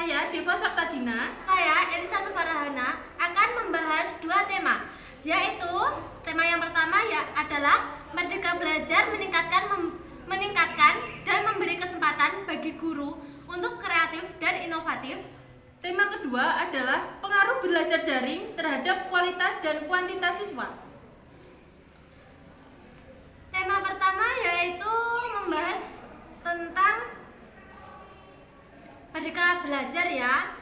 Saya Deva Saptadina. Saya Elisa Nufarahana akan membahas dua tema, yaitu tema yang pertama adalah Merdeka Belajar meningkatkan dan memberi kesempatan bagi guru untuk kreatif dan inovatif. Tema kedua adalah pengaruh belajar daring terhadap kualitas dan kuantitas siswa. Tema pertama yaitu membahas tentang Merdeka Belajar ya.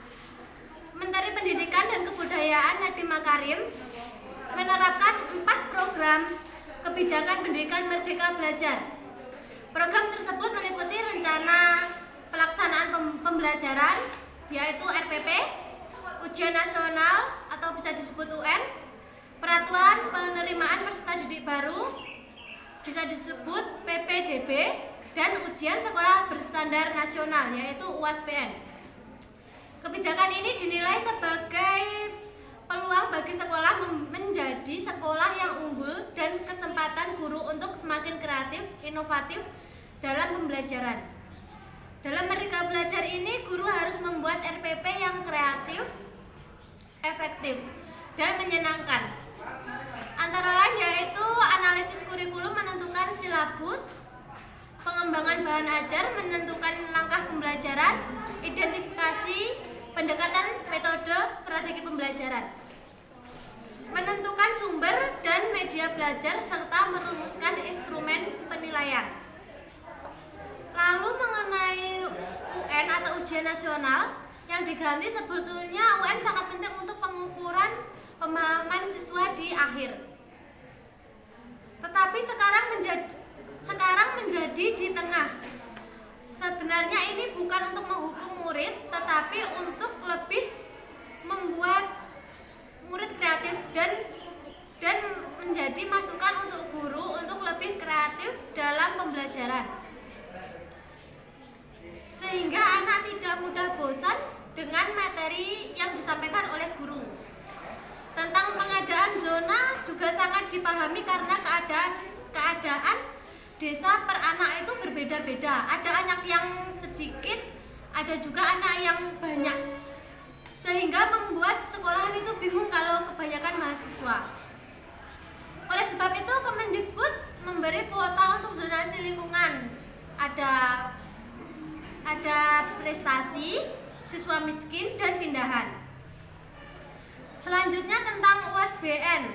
Menteri Pendidikan dan Kebudayaan Nadiem Makarim menerapkan 4 program kebijakan pendidikan Merdeka Belajar. Program tersebut meliputi rencana pelaksanaan pembelajaran yaitu RPP, ujian nasional atau bisa disebut UN, peraturan penerimaan peserta didik baru bisa disebut PPDB, dan ujian sekolah berstandar nasional yaitu UASBN. Kebijakan ini dinilai sebagai peluang bagi sekolah menjadi sekolah yang unggul dan kesempatan guru untuk semakin kreatif, inovatif dalam pembelajaran. Dalam Merdeka Belajar ini, guru harus membuat RPP yang kreatif, efektif, dan menyenangkan. Antara lain yaitu analisis kurikulum, menentukan silabus, pengembangan bahan ajar, menentukan langkah pembelajaran, identifikasi, pendekatan metode, strategi pembelajaran, menentukan sumber dan media belajar, serta merumuskan instrumen penilaian. Lalu mengenai UN atau ujian nasional yang diganti, sebetulnya UN sangat penting untuk pengukuran pemahaman siswa di akhir. Tetapi sekarang menjadi di tengah. Sebenarnya ini bukan untuk menghukum murid, tetapi untuk lebih membuat murid kreatif dan menjadi masukan untuk guru untuk lebih kreatif dalam pembelajaran, sehingga anak tidak mudah bosan dengan materi yang disampaikan oleh guru. Tentang pengadaan zona juga sangat dipahami karena keadaan desa per anak itu berbeda-beda. Ada anak yang sedikit, ada juga anak yang banyak, sehingga membuat sekolahan itu bingung kalau kebanyakan mahasiswa. Oleh sebab itu Kemendikbud memberi kuota untuk zonasi lingkungan. Ada prestasi, siswa miskin, dan pindahan. Selanjutnya tentang UASBN.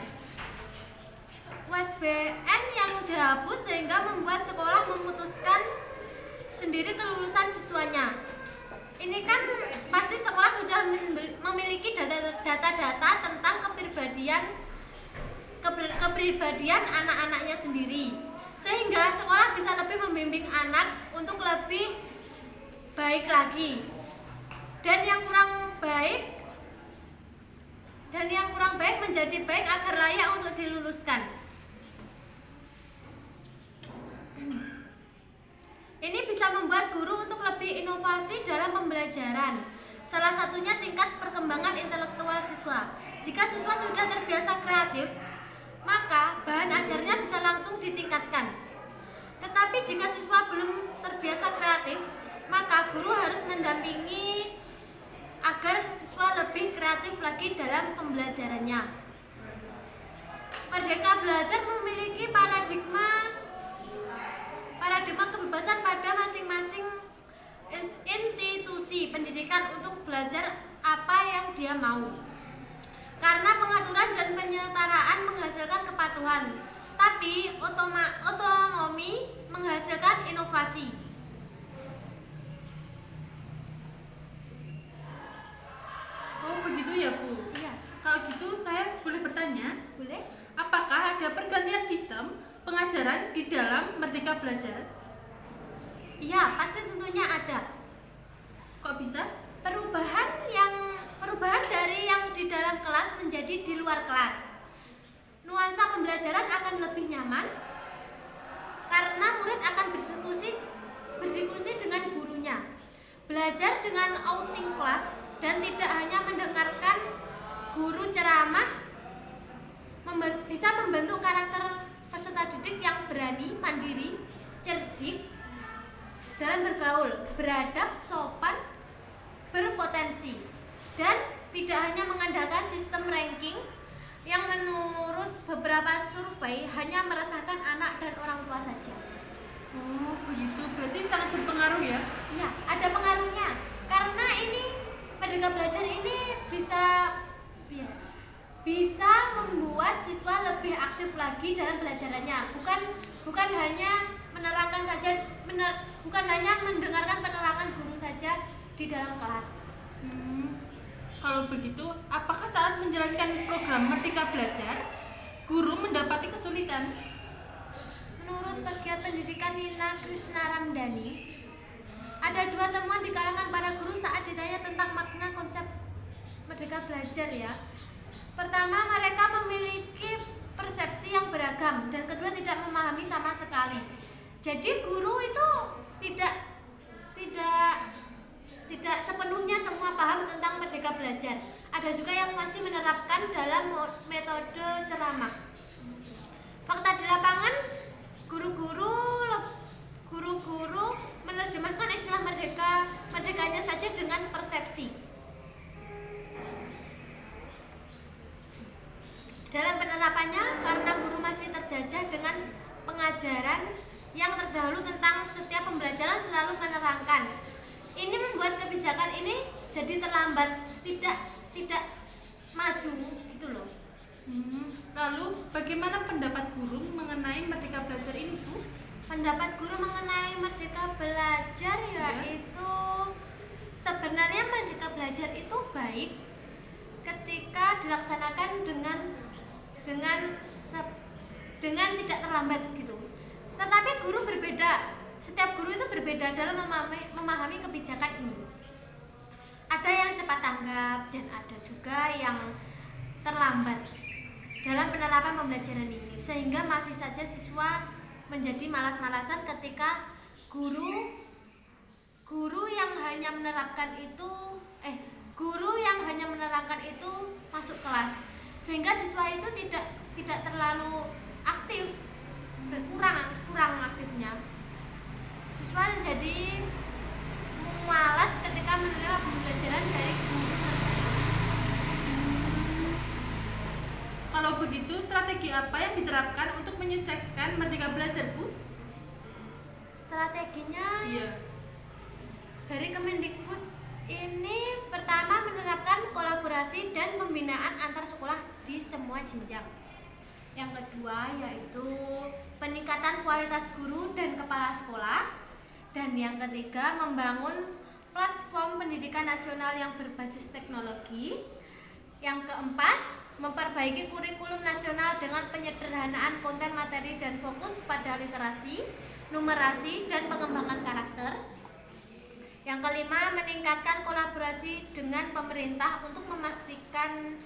UASBN yang dihapus sehingga membuat sekolah memutuskan sendiri kelulusan siswanya. Ini kan pasti sekolah sudah memiliki data-data tentang kepribadian anak-anaknya sendiri, sehingga sekolah bisa lebih membimbing anak untuk lebih baik lagi, dan yang kurang baik menjadi baik agar layak untuk diluluskan. Ini bisa membuat guru untuk lebih inovasi dalam pembelajaran. Salah satunya tingkat perkembangan intelektual siswa. Jika siswa sudah terbiasa kreatif, maka bahan ajarnya bisa langsung ditingkatkan. Tetapi jika siswa belum terbiasa kreatif, maka guru harus mendampingi agar siswa lebih kreatif lagi dalam pembelajarannya. Merdeka Belajar memiliki paradigma kebebasan pada masing-masing institusi pendidikan untuk belajar apa yang dia mau. Karena pengaturan dan penyetaraan menghasilkan kepatuhan, tapi otonomi menghasilkan inovasi. Oh begitu ya Bu? Iya. Kalau gitu saya boleh bertanya? Boleh? Apakah ada pergantian sistem pengajaran di dalam Merdeka Belajar? Iya, pasti tentunya ada. Kok bisa? Perubahan dari yang di dalam kelas menjadi di luar kelas. Nuansa pembelajaran akan lebih nyaman karena murid akan berdiskusi dengan gurunya. Belajar dengan outing kelas dan tidak hanya mendengarkan guru ceramah bisa membentuk karakter peserta didik yang berani, mandiri, cerdik dalam bergaul, beradab, sopan, berpotensi dan tidak hanya mengandalkan sistem ranking yang menurut beberapa survei hanya meresahkan anak dan orang tua saja. Oh, begitu. Berarti sangat berpengaruh ya? Iya, ada pengaruhnya. Karena ini Merdeka Belajar ini bisa membuat siswa lebih aktif lagi dalam pelajarannya. Bukan hanya menerangkan saja, bukan hanya mendengarkan penerangan guru saja di dalam kelas. Kalau begitu, apakah saat menjalankan program Merdeka Belajar, guru mendapati kesulitan? Menurut pegiat pendidikan Nina Krisnaramdani, ada 2 temuan di kalangan para guru saat ditanya tentang makna konsep Merdeka Belajar ya. Pertama, mereka memiliki persepsi yang beragam dan kedua tidak memahami sama sekali. Jadi guru itu tidak sepenuhnya semua paham tentang Merdeka Belajar. Ada juga yang masih menerapkan dalam metode ceramah. Fakta di lapangan, guru-guru menerjemahkan istilah merdekanya saja dengan persepsi. Dalam penerapannya, karena guru masih terjajah dengan pengajaran yang terdahulu tentang setiap pembelajaran selalu menerangkan. Ini membuat kebijakan ini jadi terlambat, tidak maju gitu loh. Lalu bagaimana pendapat guru mengenai Merdeka Belajar ini, Bu? Pendapat guru mengenai Merdeka Belajar yaitu sebenarnya Merdeka Belajar itu baik ketika dilaksanakan dengan tidak terlambat gitu. Tetapi guru berbeda. Setiap guru itu berbeda dalam memahami kebijakan ini. Ada yang cepat tanggap dan ada juga yang terlambat dalam penerapan pembelajaran ini, sehingga masih saja siswa menjadi malas-malasan ketika guru yang hanya menerangkan itu masuk kelas, sehingga siswa itu tidak terlalu aktif, kurang aktifnya. Siswa menjadi malas ketika menerima pembelajaran dari guru tersebut. Kalau begitu, strategi apa yang diterapkan untuk menyukseskan Merdeka Belajar, Bu? Strateginya Iya. dari Kemendikbud ini pertama menerapkan kolaborasi dan pembinaan antar sekolah di semua jenjang. Yang kedua yaitu peningkatan kualitas guru dan kepala sekolah. Dan yang ketiga, membangun platform pendidikan nasional yang berbasis teknologi. Yang keempat, memperbaiki kurikulum nasional dengan penyederhanaan konten materi dan fokus pada literasi, numerasi, dan pengembangan karakter. Yang kelima, meningkatkan kolaborasi dengan pemerintah untuk memastikan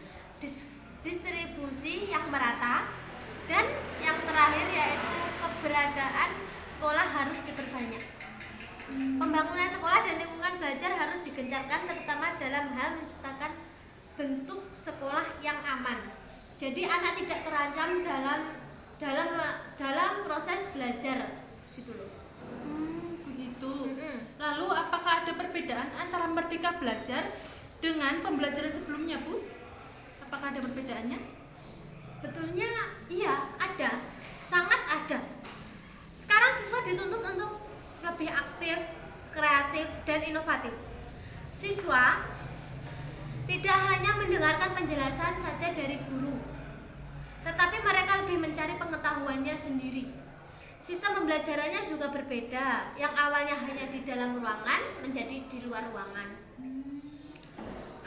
distribusi yang merata. Dan yang terakhir yaitu keberadaan sekolah harus diperbanyak. Pembangunan sekolah dan lingkungan belajar harus digencarkan, terutama dalam hal menciptakan bentuk sekolah yang aman. Jadi anak tidak terancam dalam proses belajar, gitu loh. Begitu. Lalu apakah ada perbedaan antara Merdeka Belajar dengan pembelajaran sebelumnya, Bu? Apakah ada perbedaannya? Sebetulnya iya, ada. Sangat ada. Sekarang siswa dituntut untuk lebih aktif, kreatif, dan inovatif. Siswa tidak hanya mendengarkan penjelasan saja dari guru, tetapi mereka lebih mencari pengetahuannya sendiri. Sistem pembelajarannya juga berbeda, yang awalnya hanya di dalam ruangan menjadi di luar ruangan.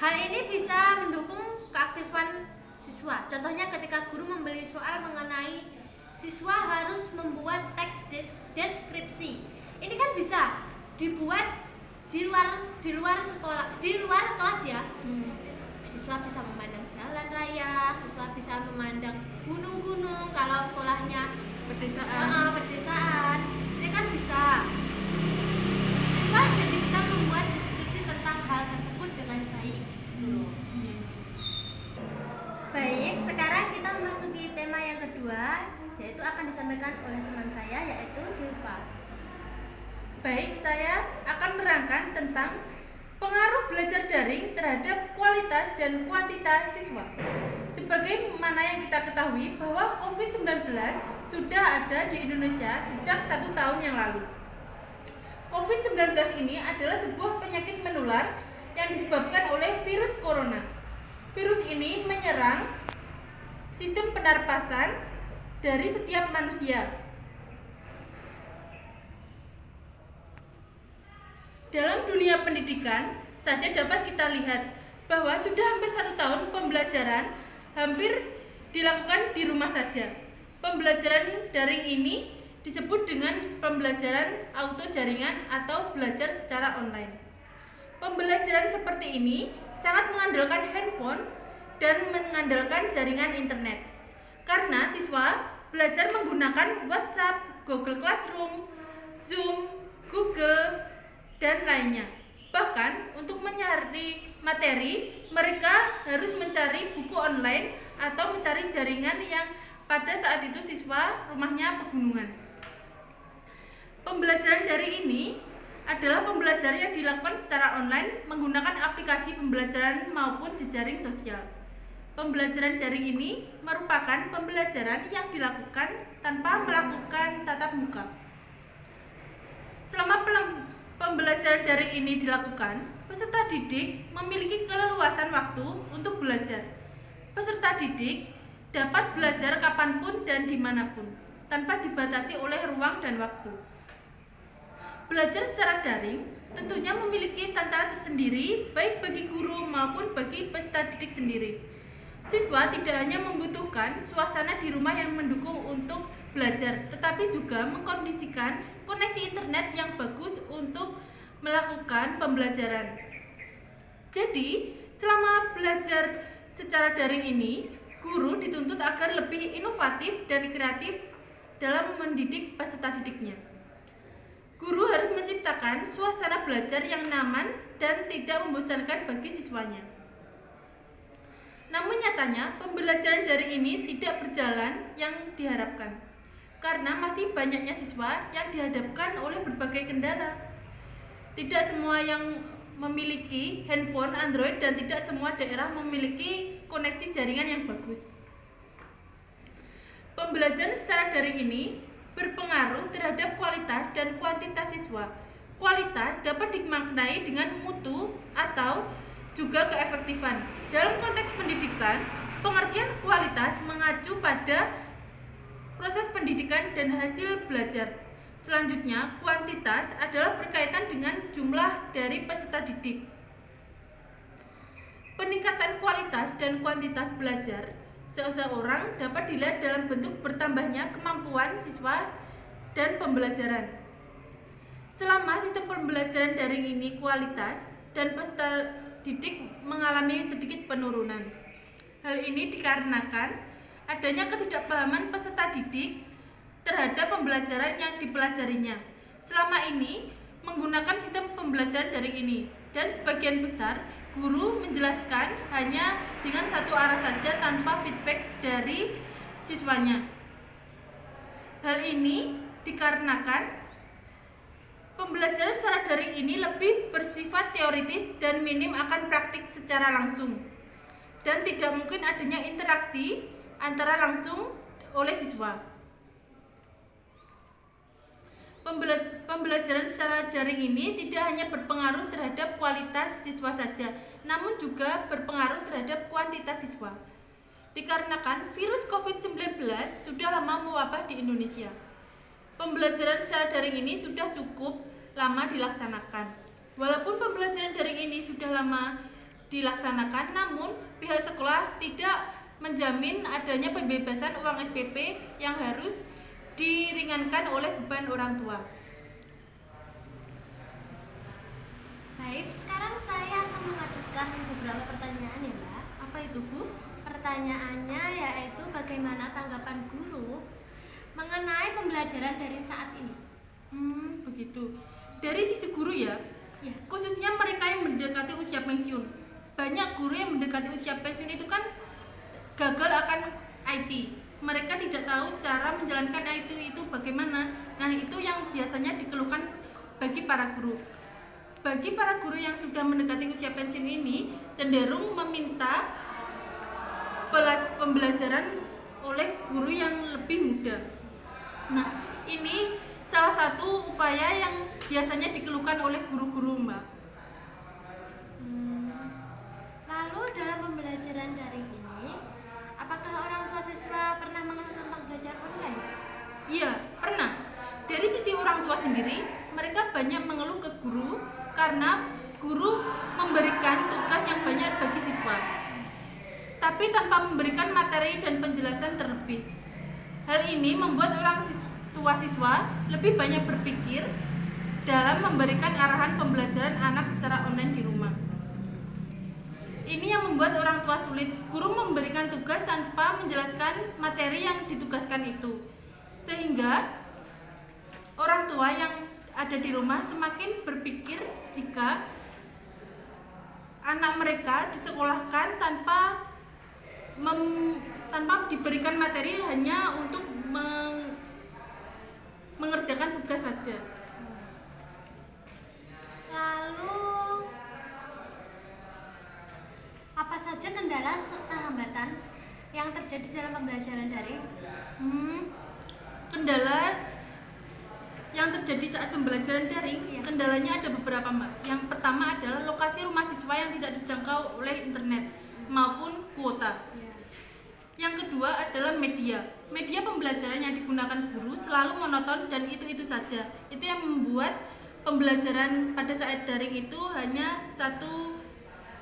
Hal ini bisa mendukung keaktifan siswa. Contohnya ketika guru memberi soal mengenai siswa harus membuat teks deskripsi. Ini kan bisa dibuat di luar sekolah, di luar kelas ya. Siswa bisa memandang jalan raya, siswa bisa memandang gunung-gunung kalau sekolahnya pedesaan. Ini kan bisa. Siswa jadi kita membuat deskripsi tentang hal tersebut dengan baik. Baik, sekarang kita memasuki tema yang kedua, yaitu akan disampaikan oleh teman saya, yaitu Deva. Baik, saya akan menerangkan tentang Pengaruh belajar daring terhadap kualitas dan kuantitas siswa. Sebagaimana yang kita ketahui bahwa COVID-19 sudah ada di Indonesia sejak 1 tahun yang lalu. COVID-19 ini adalah sebuah penyakit menular yang disebabkan oleh virus corona. Virus ini menyerang sistem pernapasan dari setiap manusia. Dalam dunia pendidikan saja dapat kita lihat bahwa sudah hampir 1 tahun pembelajaran hampir dilakukan di rumah saja. Pembelajaran daring ini disebut dengan pembelajaran auto jaringan atau belajar secara online. Pembelajaran seperti ini sangat mengandalkan handphone dan mengandalkan jaringan internet. Karena siswa belajar menggunakan WhatsApp, Google Classroom, Zoom, Google, dan lainnya. Bahkan untuk mencari materi, mereka harus mencari buku online atau mencari jaringan yang pada saat itu siswa rumahnya pegunungan. Pembelajaran daring ini adalah pembelajaran yang dilakukan secara online menggunakan aplikasi pembelajaran maupun jejaring sosial. Pembelajaran daring ini merupakan pembelajaran yang dilakukan tanpa melakukan tatap muka. Selama pembelajaran daring ini dilakukan, peserta didik memiliki keleluasan waktu untuk belajar. Peserta didik dapat belajar kapanpun dan dimanapun, tanpa dibatasi oleh ruang dan waktu. Belajar secara daring tentunya memiliki tantangan tersendiri, baik bagi guru maupun bagi peserta didik sendiri. Siswa tidak hanya membutuhkan suasana di rumah yang mendukung untuk belajar, tetapi juga mengkondisikan koneksi internet yang bagus untuk melakukan pembelajaran. Jadi, selama belajar secara daring ini, guru dituntut agar lebih inovatif dan kreatif dalam mendidik peserta didiknya. Guru harus menciptakan suasana belajar yang nyaman dan tidak membosankan bagi siswanya. Namun nyatanya, pembelajaran daring ini tidak berjalan yang diharapkan, karena masih banyaknya siswa yang dihadapkan oleh berbagai kendala. Tidak semua yang memiliki handphone Android dan tidak semua daerah memiliki koneksi jaringan yang bagus. Pembelajaran secara daring ini berpengaruh terhadap kualitas dan kuantitas siswa. Kualitas dapat dimaknai dengan mutu atau juga keefektifan. Dalam konteks pendidikan, pengertian kualitas mengacu pada proses pendidikan dan hasil belajar. Selanjutnya, kuantitas adalah berkaitan dengan jumlah dari peserta didik. Peningkatan kualitas dan kuantitas belajar seseorang dapat dilihat dalam bentuk bertambahnya kemampuan siswa dan pembelajaran. Selama sistem pembelajaran daring ini kualitas dan peserta didik mengalami sedikit penurunan. Hal ini dikarenakan adanya ketidakpahaman peserta didik terhadap pembelajaran yang dipelajarinya. Selama ini menggunakan sistem pembelajaran daring ini, dan sebagian besar guru menjelaskan hanya dengan satu arah saja tanpa feedback dari siswanya. Hal ini dikarenakan pembelajaran secara daring ini lebih bersifat teoritis dan minim akan praktik secara langsung, dan tidak mungkin adanya interaksi antara langsung oleh siswa. Pembelajaran secara daring ini tidak hanya berpengaruh terhadap kualitas siswa saja, namun juga berpengaruh terhadap kuantitas siswa. Dikarenakan virus COVID-19 sudah lama mewabah di Indonesia, pembelajaran secara daring ini sudah cukup lama dilaksanakan. Walaupun pembelajaran daring ini sudah lama dilaksanakan, namun pihak sekolah tidak menjamin adanya pembebasan uang SPP yang harus diringankan oleh beban orang tua. Baik, sekarang saya akan mengajukan beberapa pertanyaan ya Mbak. Apa itu, Bu? Pertanyaannya yaitu bagaimana tanggapan guru mengenai pembelajaran daring saat ini? Begitu. Dari sisi guru ya, khususnya mereka yang mendekati usia pensiun. Banyak guru yang mendekati usia pensiun itu kan gagal akan IT. Mereka tidak tahu cara menjalankan IT itu bagaimana. Nah, itu yang biasanya dikeluhkan bagi para guru. bagi para guru yang sudah mendekati usia pensiun ini cenderung meminta pembelajaran oleh guru yang lebih muda. Nah, ini salah satu upaya yang biasanya dikeluhkan oleh guru-guru, Mbak. Lalu dalam pembelajaran daring ini, apakah orang tua siswa pernah mengeluh tentang belajar online? Iya, pernah. Dari sisi orang tua sendiri, mereka banyak mengeluh ke guru karena guru memberikan tugas yang banyak bagi siswa, tapi tanpa memberikan materi dan penjelasan terlebih. Hal ini membuat orang tua siswa lebih banyak berpikir dalam memberikan arahan pembelajaran anak secara online di rumah. Ini yang membuat orang tua sulit. Guru memberikan tugas tanpa menjelaskan materi yang ditugaskan itu, sehingga orang tua yang ada di rumah semakin berpikir jika anak mereka disekolahkan tanpa diberikan materi, hanya untuk mengerjakan tugas saja. Lalu apa saja kendala serta hambatan yang terjadi dalam pembelajaran daring? Kendala yang terjadi saat pembelajaran daring, kendalanya ada beberapa, Mbak. Yang pertama adalah lokasi rumah siswa yang tidak dijangkau oleh internet maupun kuota. Yang kedua adalah media pembelajaran yang digunakan guru selalu monoton dan itu saja. Itu yang membuat pembelajaran pada saat daring itu hanya satu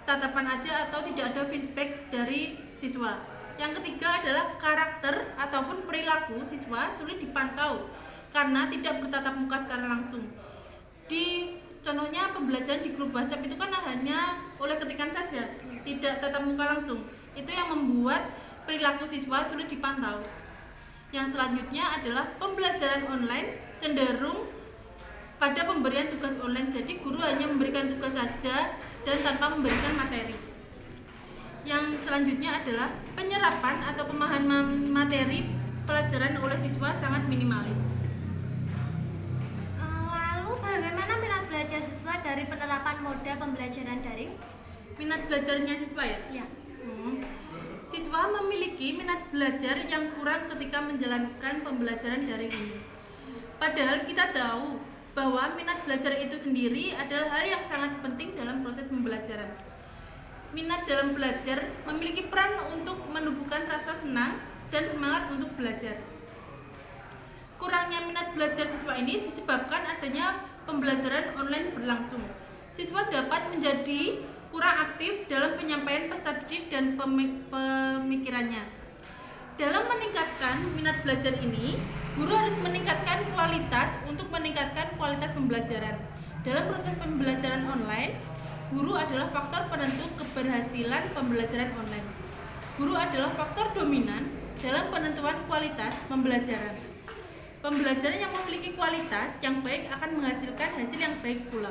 tatapan aja atau tidak ada feedback dari siswa. Yang ketiga adalah karakter ataupun perilaku siswa sulit dipantau karena tidak bertatap muka secara langsung. Contohnya pembelajaran di grup WhatsApp itu kan hanya oleh ketikan saja, tidak tatap muka langsung. Itu yang membuat perilaku siswa sulit dipantau. Yang selanjutnya adalah pembelajaran online cenderung pada pemberian tugas online, jadi guru hanya memberikan tugas saja dan tanpa memberikan materi. Yang selanjutnya adalah penyerapan atau pemahaman materi pelajaran oleh siswa sangat minimalis. Lalu bagaimana minat belajar siswa dari penerapan model pembelajaran daring? Minat belajarnya siswa ya? Iya. Siswa memiliki minat belajar yang kurang ketika menjalankan pembelajaran daring ini. Padahal kita tahu bahwa minat belajar itu sendiri adalah hal yang sangat penting dalam proses pembelajaran. Minat dalam belajar memiliki peran untuk menumbuhkan rasa senang dan semangat untuk belajar. Kurangnya minat belajar siswa ini disebabkan adanya pembelajaran online berlangsung. Siswa dapat menjadi kurang aktif dalam penyampaian peserta didik dan pemikirannya. Dalam meningkatkan minat belajar ini, guru harus meningkatkan kualitas untuk meningkatkan kualitas pembelajaran. Dalam proses pembelajaran online, guru adalah faktor penentu keberhasilan pembelajaran online. Guru adalah faktor dominan dalam penentuan kualitas pembelajaran. Pembelajaran yang memiliki kualitas yang baik akan menghasilkan hasil yang baik pula.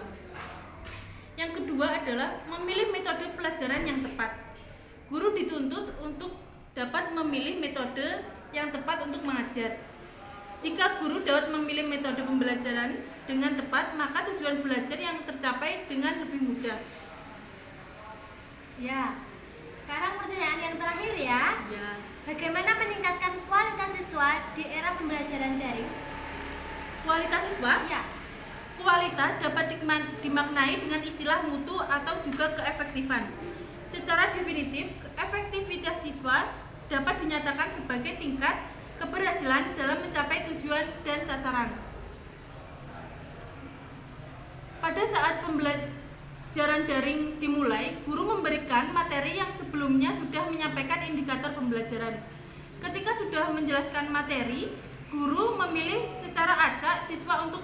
Yang kedua adalah memilih metode pelajaran yang tepat. Guru dituntut untuk dapat memilih metode yang tepat untuk mengajar. Jika guru dapat memilih metode pembelajaran dengan tepat, maka tujuan belajar yang tercapai dengan lebih mudah. Ya, sekarang pertanyaan yang terakhir ya. Bagaimana meningkatkan kualitas siswa di era pembelajaran daring? Kualitas siswa? Ya. Kualitas dapat dimaknai dengan istilah mutu atau juga keefektifan. Secara definitif, efektivitas siswa dapat dinyatakan sebagai tingkat keberhasilan dalam mencapai tujuan dan sasaran. Pada saat pembelajaran daring dimulai, guru memberikan materi yang sebelumnya sudah menyampaikan indikator pembelajaran. Ketika sudah menjelaskan materi, guru memilih secara acak siswa untuk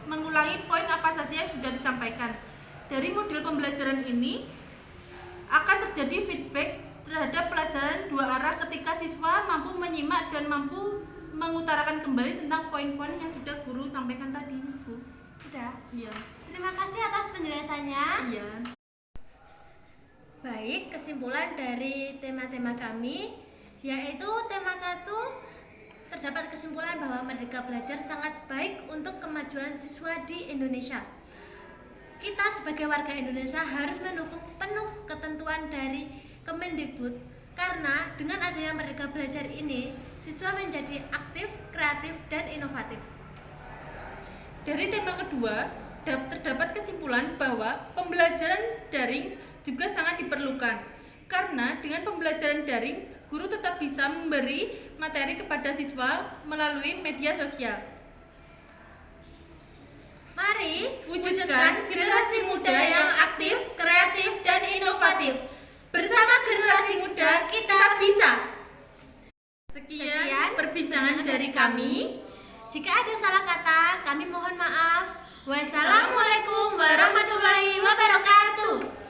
mengulangi poin apa saja yang sudah disampaikan. Dari model pembelajaran ini akan terjadi feedback terhadap pelajaran dua arah ketika siswa mampu menyimak dan mampu mengutarakan kembali tentang poin-poin yang sudah guru sampaikan tadi, Bu. Sudah? Iya. Terima kasih atas penjelasannya. Iya. Baik, kesimpulan dari tema-tema kami yaitu tema 1, terdapat kesimpulan bahwa Merdeka Belajar sangat baik untuk kemajuan siswa di Indonesia. kita sebagai warga Indonesia harus mendukung penuh ketentuan dari Kemendikbud, karena dengan adanya Merdeka Belajar ini, siswa menjadi aktif, kreatif, dan inovatif. Dari tema kedua, terdapat kesimpulan bahwa pembelajaran daring juga sangat diperlukan, karena dengan pembelajaran daring, guru tetap bisa memberi materi kepada siswa melalui media sosial. Mari wujudkan generasi muda yang aktif, kreatif, dan inovatif. Bersama generasi muda, kita bisa. Sekian perbincangan dari kami. Jika ada salah kata, kami mohon maaf. Wassalamualaikum warahmatullahi wabarakatuh.